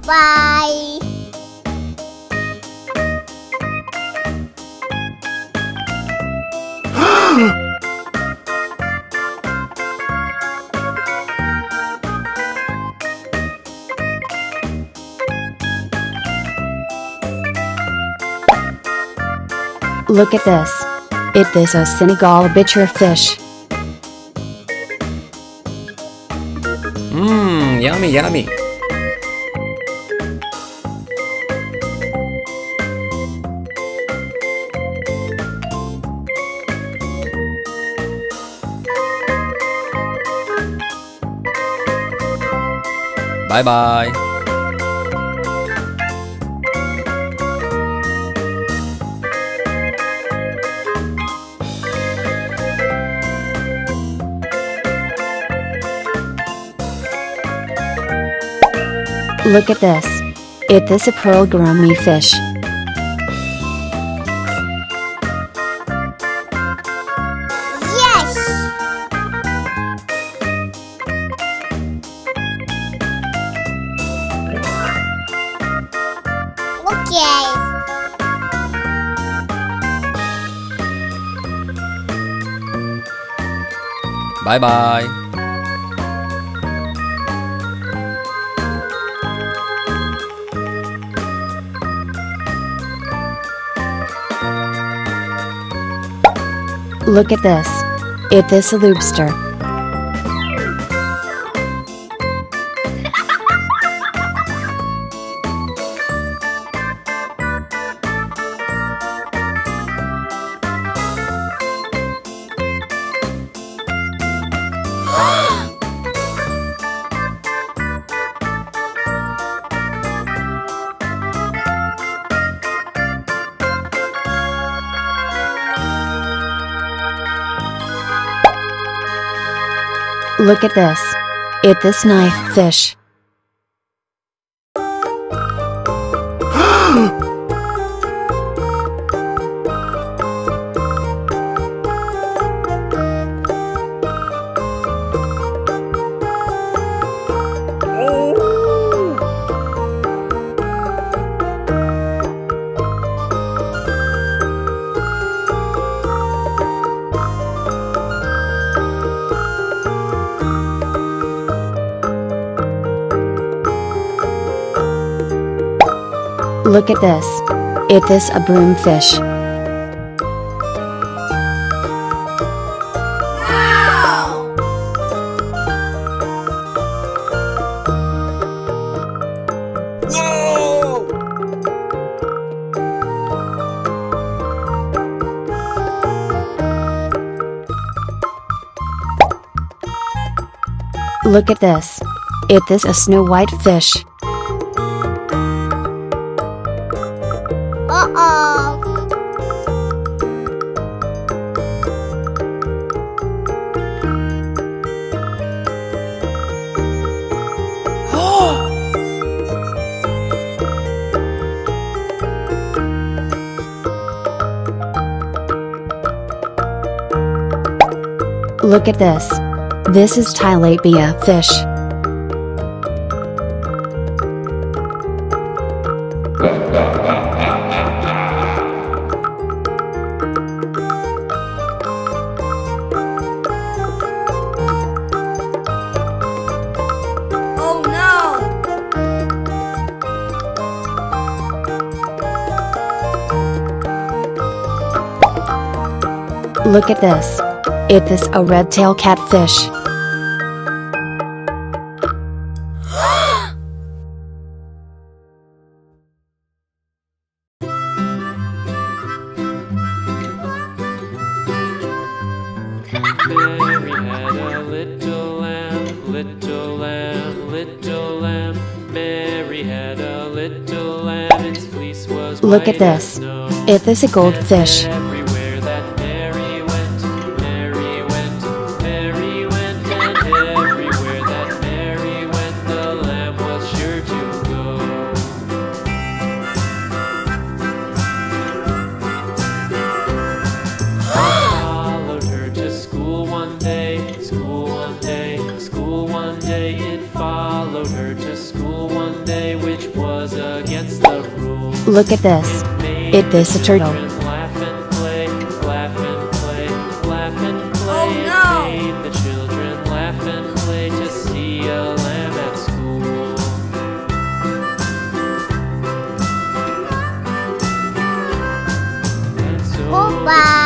Bye. Look at this. It is a Senegal bichir fish. Mmm, yummy, yummy. Bye bye. Look at this. It is a pearl gourmet fish. Yes. Okay. Bye bye. Look at this. It is a lobster. Look at this. It is knife fish. Look at this. It is a broom fish. Look at this. It is a snow white fish. Uh-oh. Look at this. This is tilapia fish. Oh no! Look at this. It is a red-tailed catfish. Mary had a little lamb, little lamb, little lamb. Mary had a little lamb, its fleece was Look at white as this. snow. It is a goldfish. Everywhere that Mary went, Mary went, Mary went, and everywhere that Mary went, the lamb was sure to go. Followed her to school one day, school one day, school one day. It followed her to school one day, which was Look at this. It this a turtle. Children laugh and play, laugh and play, laugh and play. Oh, It no. made the children laugh and play to see a lamb at school. And so Goodbye.